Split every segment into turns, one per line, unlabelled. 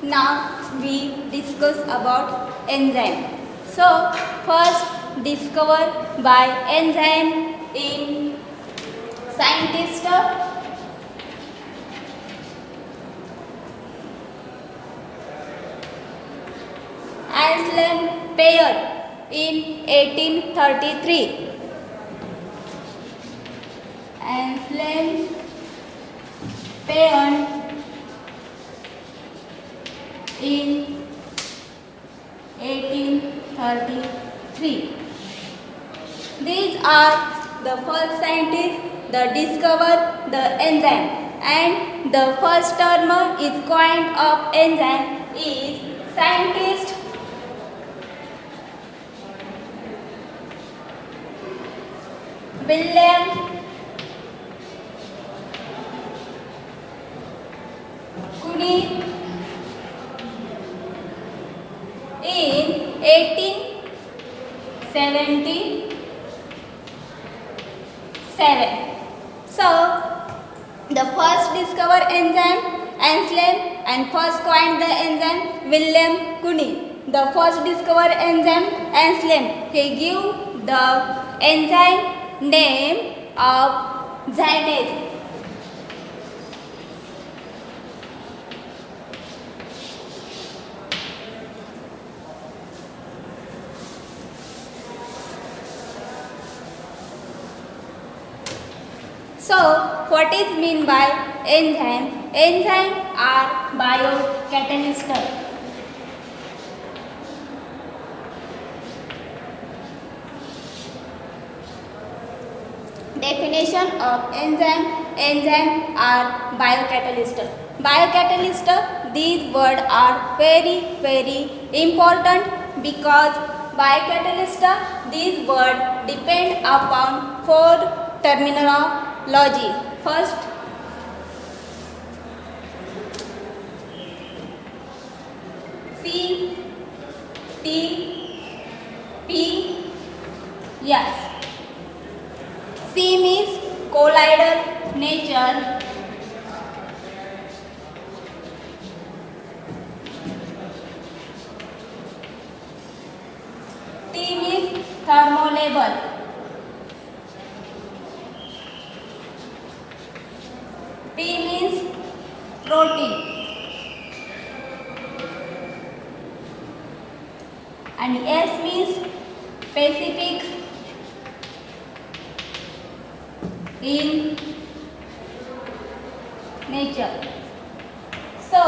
Now we discuss about enzyme. So first discovered by enzyme in scientist Anselm Payer in 1833. Anselm Payer in 1833. These are the first scientists that discovered the enzyme, and the first term is coined of enzyme is scientist William Curie in 1877. So, the first discover enzyme Anselm and first coined the enzyme William Curie. The first discover enzyme Anselm. He give the enzyme name of zinase. So, what is mean by enzyme? Enzyme are biocatalysts. Definition of enzyme. Enzyme are biocatalyst. Biocatalyst, these words are very important because biocatalyst, these words depend upon four terminology. First, C T P S. C means colloidal nature. T means thermolabile. P means protein. And S means specific in nature. So,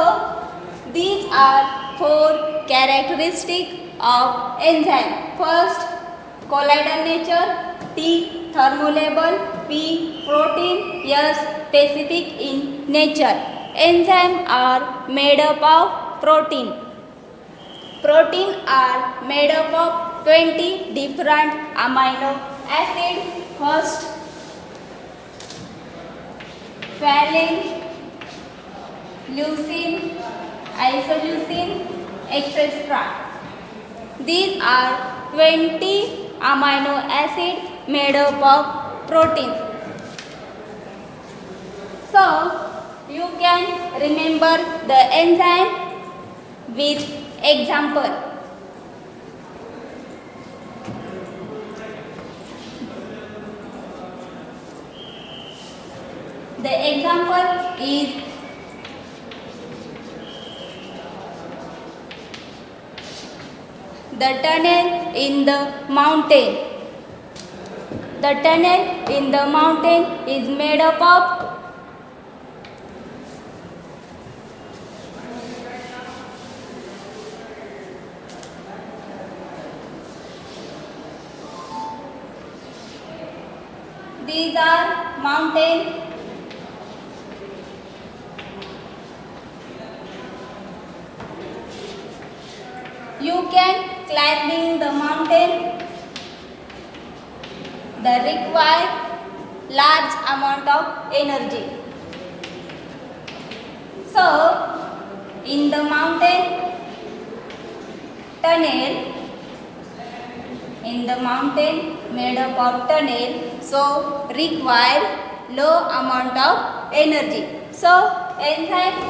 these are four characteristics of enzyme. First, colloidal nature. T, thermolabile. P, protein. S, specific in nature. Enzymes are made up of protein. Protein are made up of 20 different amino acids. First, valine, leucine, isoleucine, etc. These are 20 amino acids made up of protein. So, you can remember the enzyme with example. The example is the tunnel in the mountain. The tunnel in the mountain is made up of these are mountain. You can climbing the mountain. The require large amount of energy. So, in the mountain tunnel, in the mountain made up of tunnel, so require low amount of energy. So, enzymes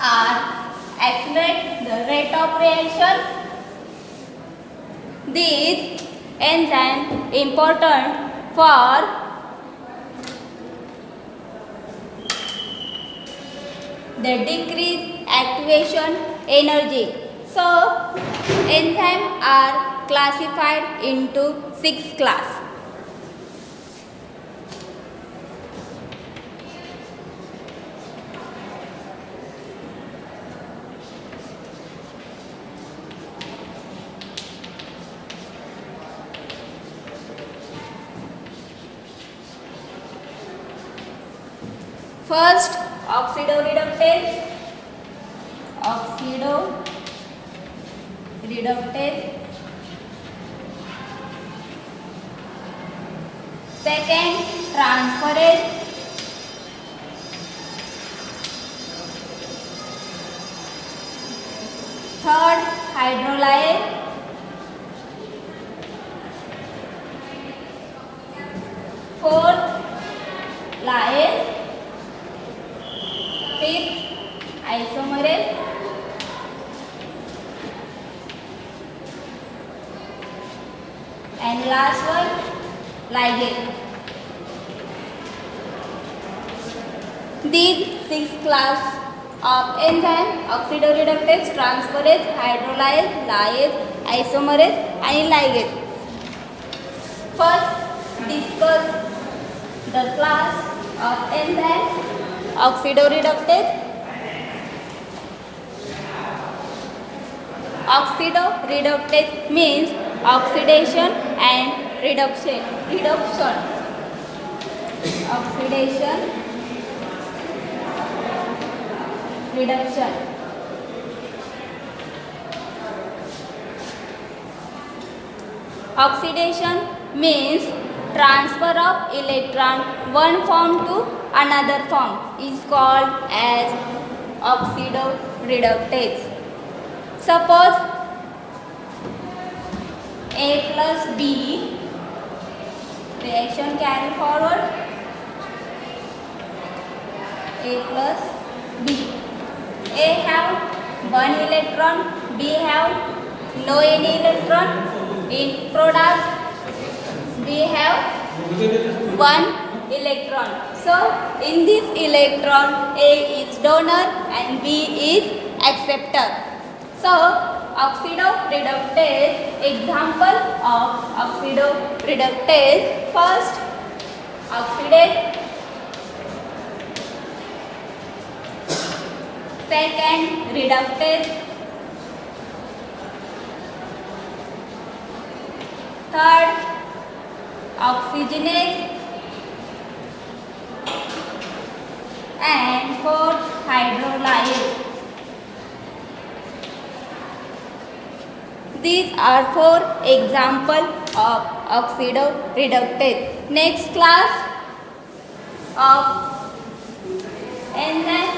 are accelerate the rate of reaction. These enzymes important for the decrease activation energy. So, enzymes are classified into 6 classes. First, oxidoreductase. Second, transferase. Third, hydrolyase. Fourth, lyase. Fifth, isomerase. And last one, ligase. These 6 classes of enzyme: oxidoreductase, transferase, hydrolyase, lyase, isomerase and ligase. First, discuss the class of enzyme oxidoreductase. Oxidoreductase means oxidation and reduction. Oxidation, reduction. Oxidation means transfer of electron one form to another form is called as oxidoreductase. Suppose A plus B reaction carry forward. A plus B. A have one electron, B have no any electron. In product, B have one electron. So, in this electron, A is donor and B is acceptor. So, oxidoreductase, example of oxidoreductase: first, oxidase; second, reductase; third, oxygenase; and fourth, hydrolyase. These are 4 examples of oxidoreductase. Next class of enzyme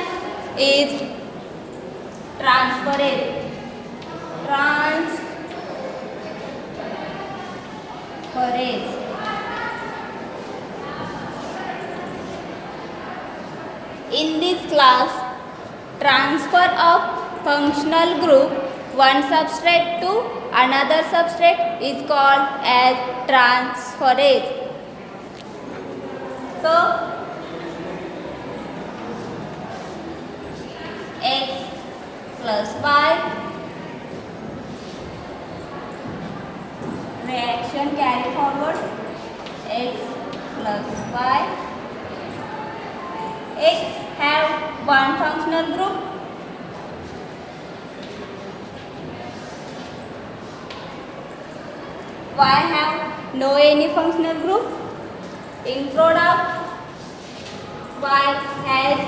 is transferase. In this class, transfer of functional group one substrate to another substrate is called as transferase. So, X plus Y reaction carry forward. X plus Y. X have one functional group. Y have no any functional group. In product, Y has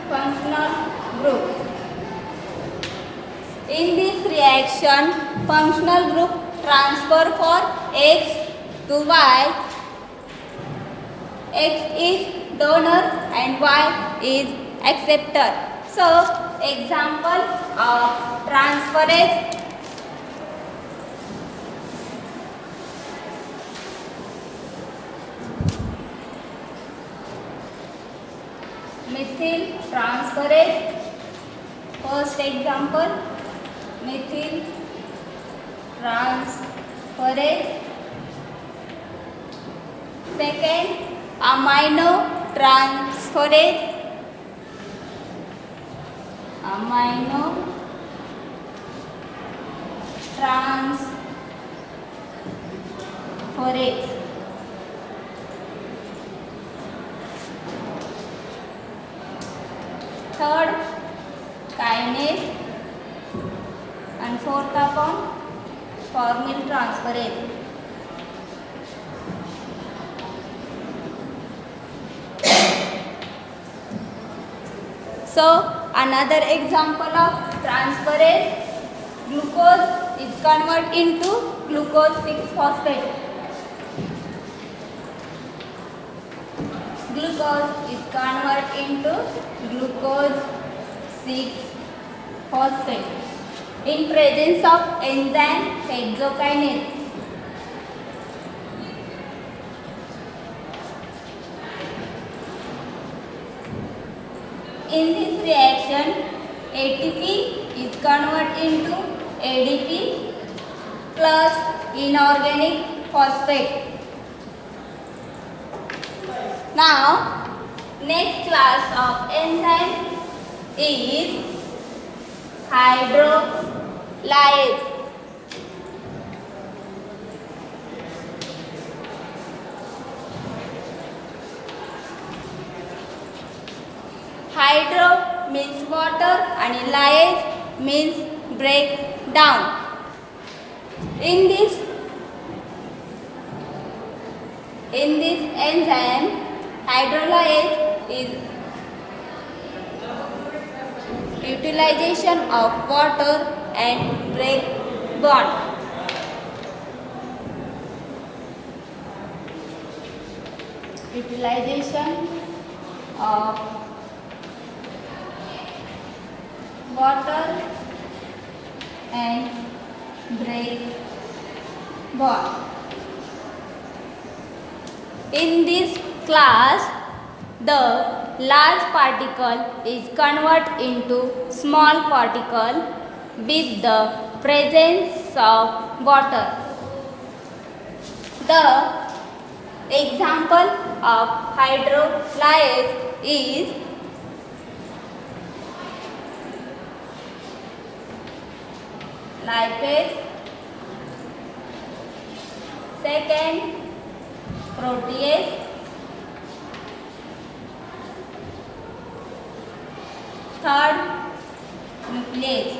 functional group. In this reaction, functional group transfer for X to Y. X is donor and Y is acceptor. So, example of transferase: methyl transferase. First example, methyl transferase. Second, amino transferase. Amino transferase. Third, kinase. And fourth upon formyl transferase. So another example of transferase, glucose is converted into glucose 6-phosphate. Glucose is converted into glucose 6-phosphate in presence of enzyme hexokinase. In this reaction, ATP is converted into ADP plus inorganic phosphate. Now, next class of enzyme is hydrolyase. Hydro means water and lyase means break down. In this enzyme, hydrolyase is utilization of water and break bond. Utilization of water and break bond. In this class, the large particle is converted into small particle with the presence of water. The example of hydrolyase is lipase. Second, protease. Third, nuclease.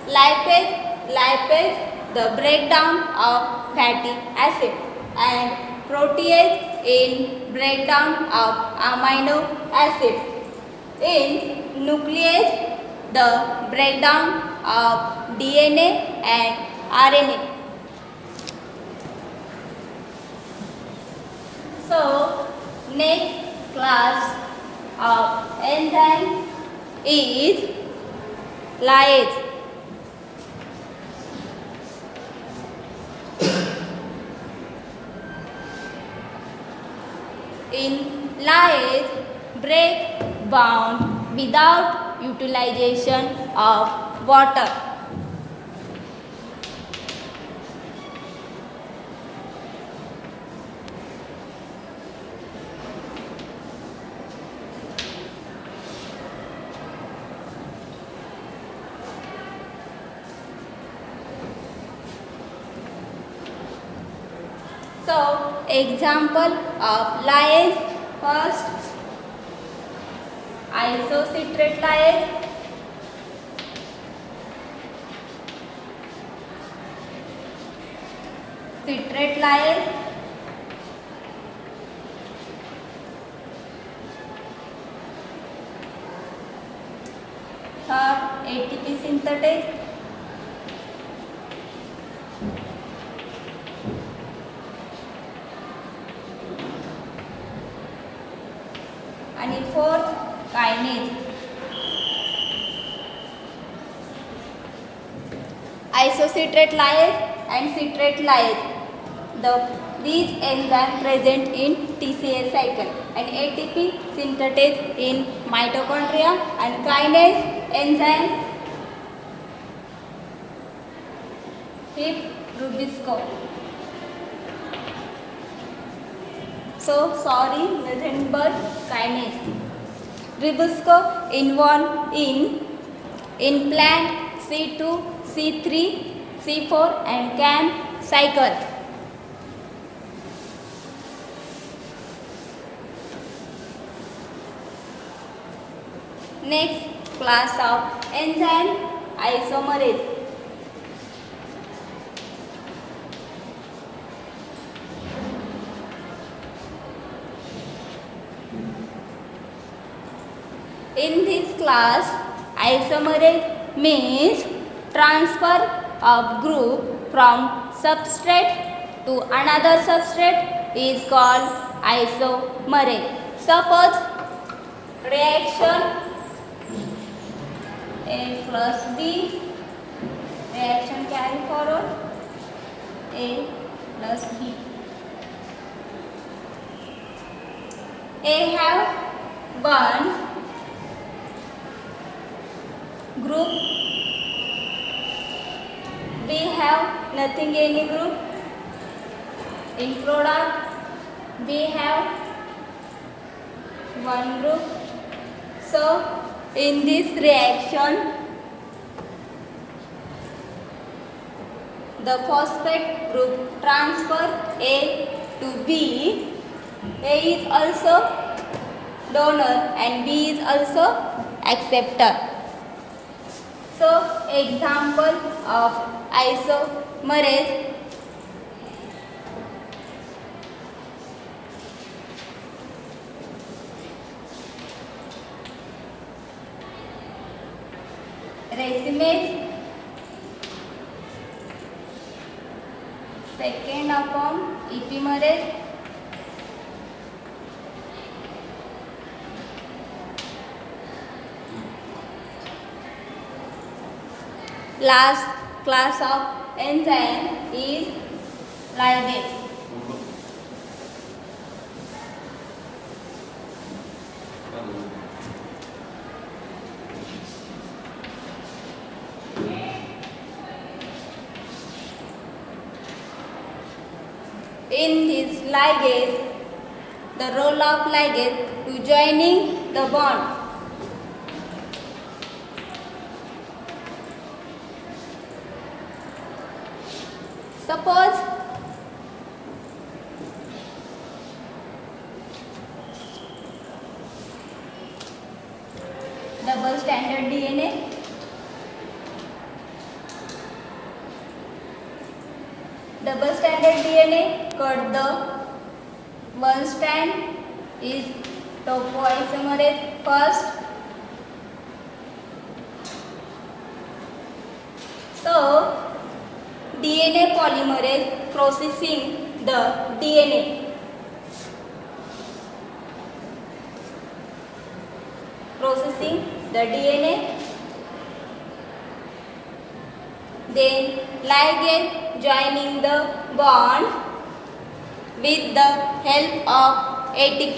Lipase, the breakdown of fatty acid, and protease in breakdown of amino acid. In nuclease, the breakdown of DNA and RNA. So, next class of enzyme is lyase. In lyase, break bound without utilization of water. So, example of lyase, first isocitrate lyase, citrate lyase, third ATP synthetase, and in fourth kinase. Isocitrate lyase and citrate lyase. these enzymes present in TCA cycle and ATP synthesized in mitochondria and kinase enzyme with Rubisco. So sorry, nothing but kinase. Ribosco involved in plant C2, C3, C4 and CAM cycle. Next class of enzyme isomerase. In this class, isomerase means transfer of group from substrate to another substrate is called isomerase. Suppose reaction A plus B, reaction carry forward A plus B. A have one group, B have nothing any group. In product, B have one group. So in this reaction, the phosphate group transfer A to B. A is also donor and B is also acceptor. So example of isomerase: racemase, second upon epimerase, last class of enzyme is ligase. In this ligase, the role of ligase to joining the bond. Suppose double stranded DNA, cut the one strand is topoisomerase first. So DNA polymerase processing the DNA. Then ligase joining the bond with the help of ATP.